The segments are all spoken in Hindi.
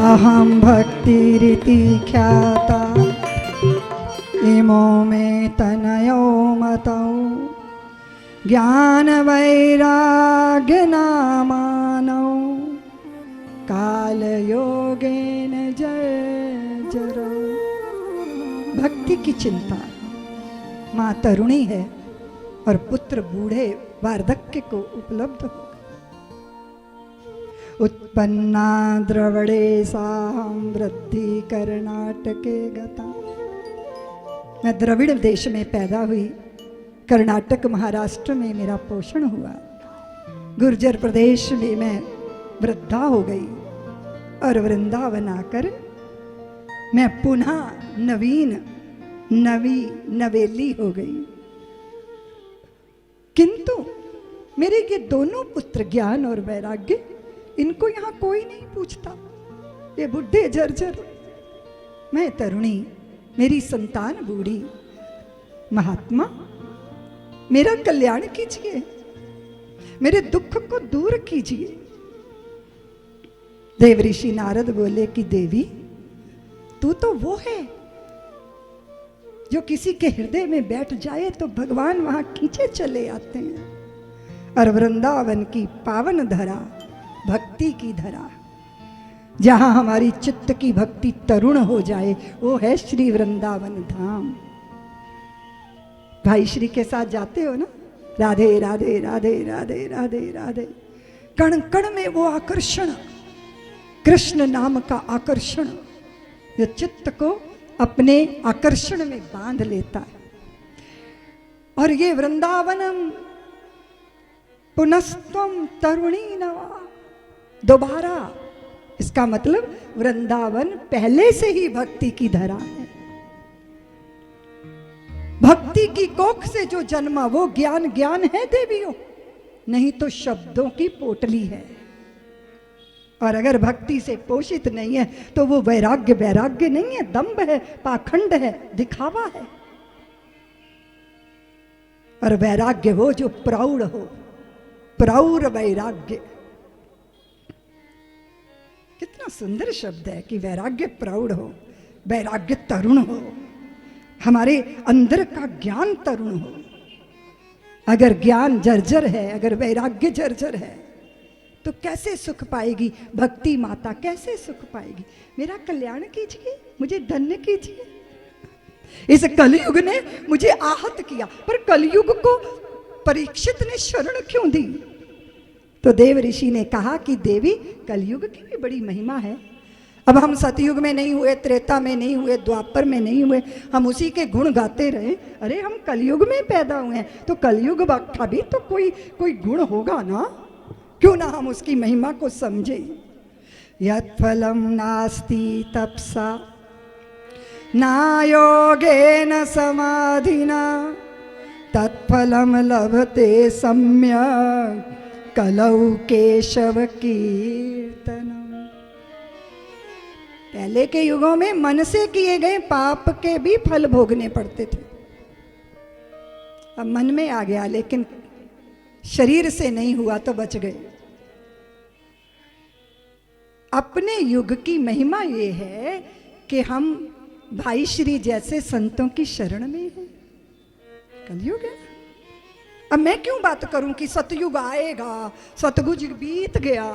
अहम भक्तिरिति ख्याता इमो मे तनयो मतौ ज्ञान वैराग्य नामानौ काल योगेन जय जरो। भक्ति की चिंता। माँ तरुणी है और पुत्र बूढ़े वार्धक्य को उपलब्ध हो। उत्पन्ना द्रवणे साहं वृद्धि कर्नाटके गता। मैं द्रविड़ देश में पैदा हुई, कर्नाटक महाराष्ट्र में मेरा पोषण हुआ, गुर्जर प्रदेश में मैं वृद्धा हो गई और वृंदावन आकर मैं पुनः नवेली हो गई। किंतु मेरे ये दोनों पुत्र ज्ञान और वैराग्य, इनको यहां कोई नहीं पूछता। ये बुढ़े जर्जर, मैं तरुणी, मेरी संतान बूढ़ी। महात्मा, मेरा कल्याण कीजिए, मेरे दुख को दूर कीजिए। देव ऋषि नारद बोले कि देवी, तू तो वो है जो किसी के हृदय में बैठ जाए तो भगवान वहां खींचे चले आते हैं। और वृंदावन की पावन धरा, भक्ति की धरा, जहां हमारी चित्त की भक्ति तरुण हो जाए, वो है श्री वृंदावन धाम। भाई श्री के साथ जाते हो ना, राधे राधे राधे राधे राधे राधे, कण कण में वो आकर्षण, कृष्ण नाम का आकर्षण, जो चित्त को अपने आकर्षण में बांध लेता है। और ये वृंदावनम पुनस्तम तरुणी नवा, दोबारा, इसका मतलब वृंदावन पहले से ही भक्ति की धरा है। भक्ति की कोख से जो जन्मा वो ज्ञान ज्ञान है देवियों, नहीं तो शब्दों की पोटली है। और अगर भक्ति से पोषित नहीं है तो वो वैराग्य वैराग्य नहीं है, दंभ है, पाखंड है, दिखावा है। और वैराग्य हो जो प्रौढ़ हो, प्रौढ़ वैराग्य। कितना सुंदर शब्द है कि वैराग्य प्रौढ़ हो, वैराग्य तरुण हो, हमारे अंदर का ज्ञान तरुण हो। अगर ज्ञान जर्जर है, अगर वैराग्य जर्जर है, तो कैसे सुख पाएगी भक्ति माता, कैसे सुख पाएगी? मेरा कल्याण कीजिए, मुझे धन्य कीजिए। इस कलयुग ने मुझे आहत किया, पर कलयुग को परीक्षित ने शरण क्यों दी? तो देव ऋषि ने कहा कि देवी, कलयुग की भी बड़ी महिमा है। अब हम सतयुग में नहीं हुए, त्रेता में नहीं हुए, द्वापर में नहीं हुए, हम उसी के गुण गाते रहे। अरे हम कलयुग में पैदा हुए हैं, तो कलयुग का भी तो कोई गुण होगा ना? क्यों ना हम उसकी महिमा को समझे। यत् फलम नास्ति तपसा ना योगेन समाधिना तत्फलम लभते सम्यक् कलौ केशव कीर्तनम। पहले के युगों में मन से किए गए पाप के भी फल भोगने पड़ते थे। अब मन में आ गया, लेकिन शरीर से नहीं हुआ तो बच गए। अपने युग की महिमा ये है कि हम भाई श्री जैसे संतों की शरण में हैं। कलयुग है। अब मैं क्यों बात करूं कि सतयुग आएगा, सतयुग बीत गया।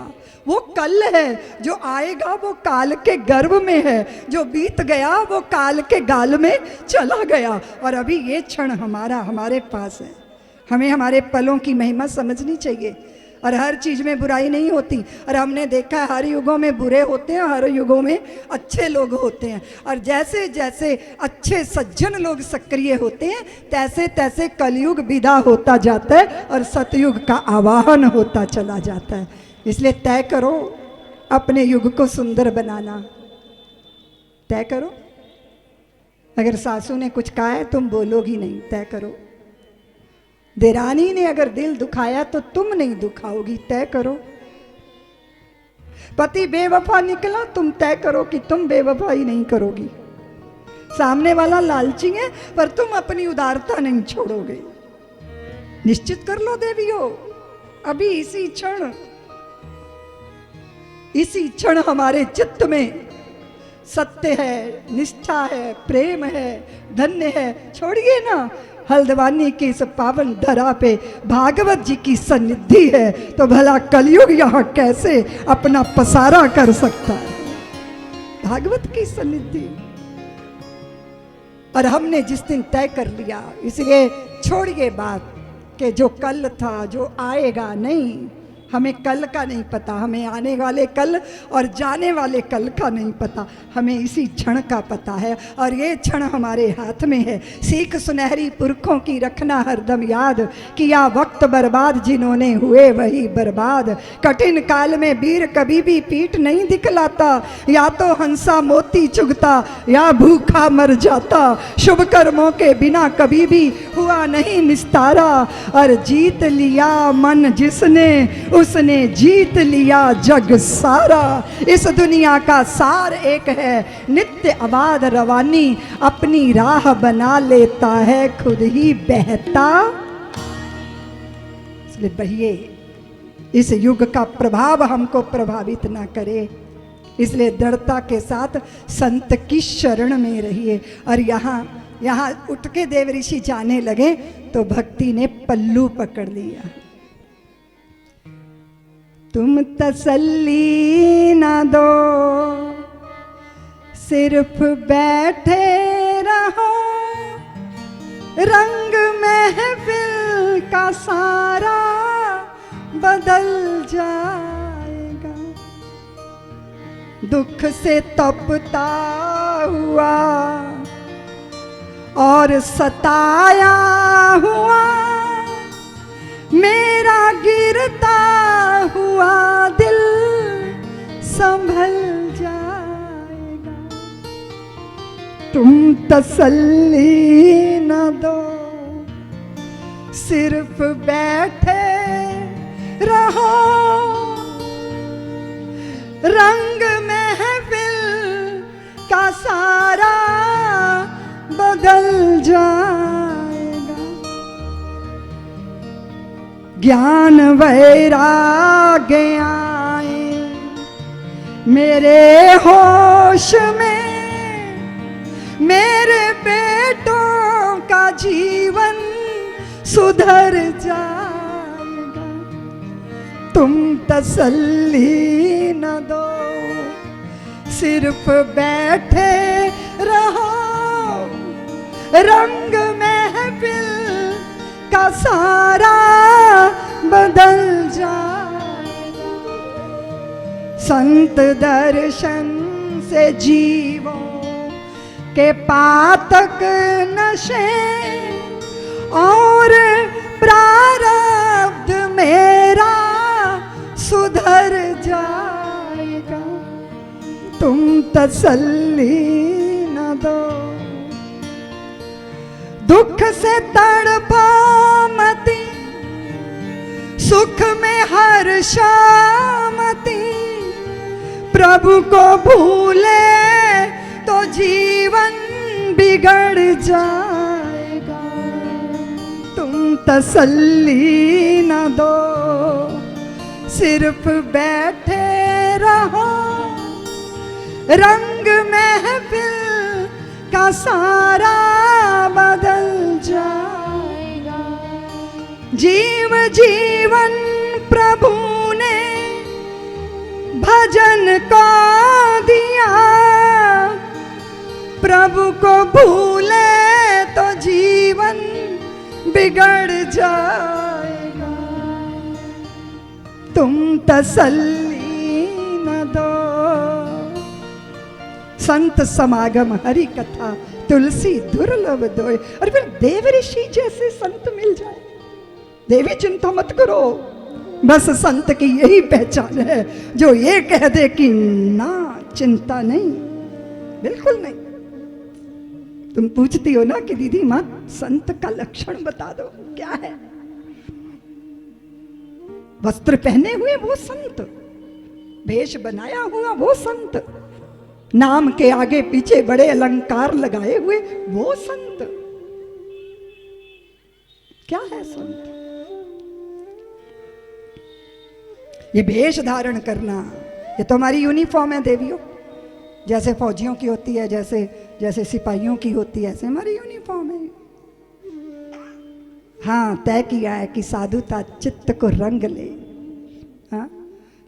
वो कल है, जो आएगा वो काल के गर्भ में है, जो बीत गया वो काल के गाल में चला गया। और अभी ये क्षण हमारे पास है। हमें हमारे पलों की महिमा समझनी चाहिए। और हर चीज में बुराई नहीं होती। और हमने देखा है हर युगों में बुरे होते हैं, हर युगों में अच्छे लोग होते हैं। और जैसे जैसे अच्छे सज्जन लोग सक्रिय होते हैं, तैसे तैसे कलयुग विदा होता जाता है और सतयुग का आवाहन होता चला जाता है। इसलिए तय करो अपने युग को सुंदर बनाना। तय करो। अगर सासू ने कुछ कहा है तुम बोलोगी नहीं, तय करो। देरानी ने अगर दिल दुखाया तो तुम नहीं दुखाओगी, तय करो। पति बेवफा निकला, तुम तय करो कि तुम बेवफाई नहीं करोगी। सामने वाला लालची है पर तुम अपनी उदारता नहीं छोड़ोगे। निश्चित कर लो देवियों, अभी इसी क्षण। इसी क्षण हमारे चित्त में सत्य है, निष्ठा है, प्रेम है, धन्य है। छोड़िए ना, हल्द्वानी की इस पावन धरा पे भागवत जी की सन्निधि है, तो भला कलयुग यहाँ कैसे अपना पसारा कर सकता है। भागवत की सन्निधि। और हमने जिस दिन तय कर लिया, इसलिए छोड़िए बात कि जो कल था, जो आएगा नहीं। हमें कल का नहीं पता, हमें आने वाले कल और जाने वाले कल का नहीं पता, हमें इसी क्षण का पता है। और ये क्षण हमारे हाथ में है। सीख सुनहरी पुरखों की रखना हरदम याद, किया वक्त बर्बाद जिन्होंने हुए वही बर्बाद। कठिन काल में वीर कभी भी पीठ नहीं दिखलाता, या तो हंसा मोती चुगता या भूखा मर जाता। शुभ कर्मों के बिना कभी भी हुआ नहीं निस्तारा, और जीत लिया मन जिसने उसने जीत लिया जग सारा। इस दुनिया का सार एक है, नित्य आबाद रवानी, अपनी राह बना लेता है खुद ही बहता। इसलिए बहिए, इस युग का प्रभाव हमको प्रभावित ना करे, इसलिए दृढ़ता के साथ संत की शरण में रहिए। और यहाँ उठ के देव ऋषि जाने लगे तो भक्ति ने पल्लू पकड़ लिया। तुम तसल्ली ना दो, सिर्फ बैठे रहो, रंग महफिल का सारा बदल जाएगा। दुख से तपता हुआ और सताया हुआ मेरा गिरता हुआ दिल संभल जाएगा। तुम तसल्ली न दो, सिर्फ बैठे रहो, रंग महफिल का सारा बदल जाएगा। ज्ञान वैराग्य आए मेरे होश में, मेरे बेटों का जीवन सुधर जाएगा। तुम तसल्ली न दो, सिर्फ बैठे रहो, रंग महफिल का सारा बदल जाएगा। संत दर्शन से जीवों के पातक नशे और प्रारब्ध मेरा सुधर जाएगा। तुम तसल्ली न दो, दुख से तड़पो मती, सुख में हर्षामती। प्रभु को भूले तो जीवन बिगड़ जाएगा। तुम तसल्ली न दो, सिर्फ बैठे रहो, रंग महफिल का सारा बदल जाएगा। जीव जीवन प्रभु ने भजन को दिया, प्रभु को भूले तो जीवन बिगड़ जाएगा। तुम तसल्ली न दो। संत समागम हरि कथा तुलसी दुर्लभ दोय। और फिर देव ऋषि जैसे संत मिल जाए, देवी चिंता मत करो, बस संत की यही पहचान है जो ये कह दे कि ना चिंता नहीं, बिल्कुल नहीं। तुम पूछती हो ना कि दीदी मां संत का लक्षण बता दो, क्या है? वस्त्र पहने हुए वो संत, भेष बनाया हुआ वो संत, नाम के आगे पीछे बड़े अलंकार लगाए हुए वो संत। क्या है संत? ये भेष धारण करना, ये तो हमारी यूनिफॉर्म है देवियों, जैसे फौजियों की होती है, जैसे जैसे सिपाहियों की होती है, ऐसे हमारी यूनिफॉर्म है। हाँ, तय किया है कि साधुता चित्त को रंग ले। हाँ,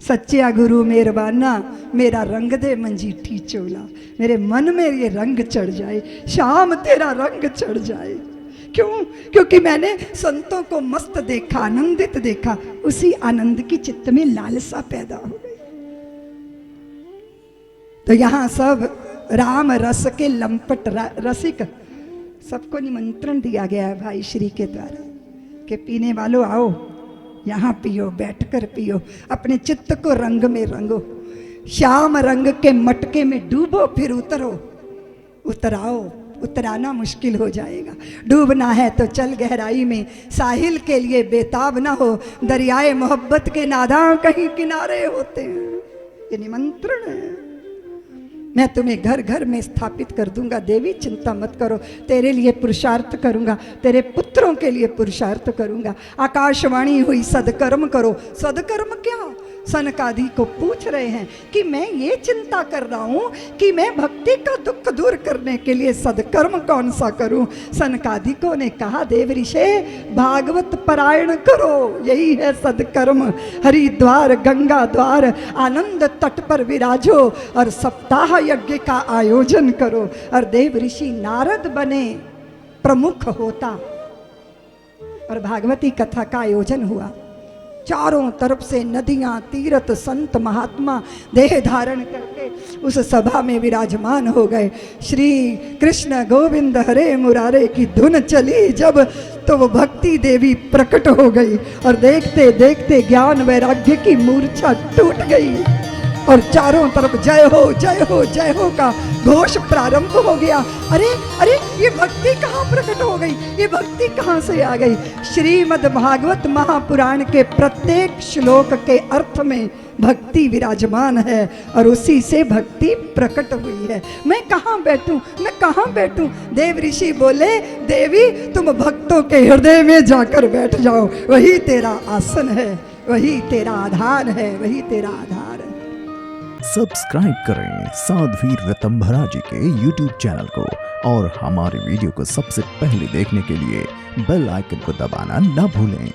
सच्चा गुरु मेहरबाना मेरा रंग दे मंजीठी चोला, मेरे मन में ये रंग चढ़ जाए, श्याम तेरा रंग चढ़ जाए। क्यों? क्योंकि मैंने संतों को मस्त देखा, आनंदित देखा, उसी आनंद की चित्त में लालसा पैदा हो गई। तो यहाँ सब राम रस के लंपट रसिक सबको निमंत्रण दिया गया है भाई श्री के द्वारा कि पीने वालों आओ, यहाँ पियो, बैठकर पियो, अपने चित्त को रंग में रंगो, श्याम रंग के मटके में डूबो, फिर उतरो, उतराओ। उतराना मुश्किल हो जाएगा। डूबना है तो चल गहराई में, साहिल के लिए बेताब ना हो, दरियाए मोहब्बत के नादां कहीं किनारे होते हैं। ये निमंत्रण है। मैं तुम्हें घर घर में स्थापित कर दूंगा देवी, चिंता मत करो, तेरे लिए पुरुषार्थ करूंगा, तेरे पुत्रों के लिए पुरुषार्थ करूंगा। आकाशवाणी हुई सदकर्म करो। सदकर्म क्या? सनकादि को पूछ रहे हैं कि मैं ये चिंता कर रहा हूं कि मैं भक्ति का दुख दूर करने के लिए सदकर्म कौन सा करूं। सनकादिकों ने कहा देव ऋषि भागवत पारायण करो, यही है सदकर्म। हरिद्वार गंगा द्वार आनंद तट पर विराजो और सप्ताह यज्ञ का आयोजन करो। और देव ऋषि नारद बने प्रमुख होता और भागवती कथा का आयोजन हुआ। चारों तरफ से नदियां, तीर्थ, संत, महात्मा देह धारण करके उस सभा में विराजमान हो गए। श्री कृष्ण गोविंद हरे मुरारे की धुन चली जब, तो वो भक्ति देवी प्रकट हो गई और देखते देखते ज्ञान वैराग्य की मूर्छा टूट गई और चारों तरफ जय हो जय हो जय हो का घोष प्रारंभ हो गया। अरे अरे, ये भक्ति कहाँ प्रकट हो गई, ये भक्ति कहाँ से आ गई? श्रीमद् भागवत महापुराण के प्रत्येक श्लोक के अर्थ में भक्ति विराजमान है और उसी से भक्ति प्रकट हुई है। मैं कहाँ बैठूं, मैं कहाँ बैठूं? देव ऋषि बोले देवी तुम भक्तों के हृदय में जाकर बैठ जाओ, वही तेरा आसन है, वही तेरा आधार है, वही तेरा आधार है। सब्सक्राइब करें साध्वी ऋतंभरा जी के YouTube चैनल को और हमारे वीडियो को सबसे पहले देखने के लिए बेल आइकन को दबाना न भूलें।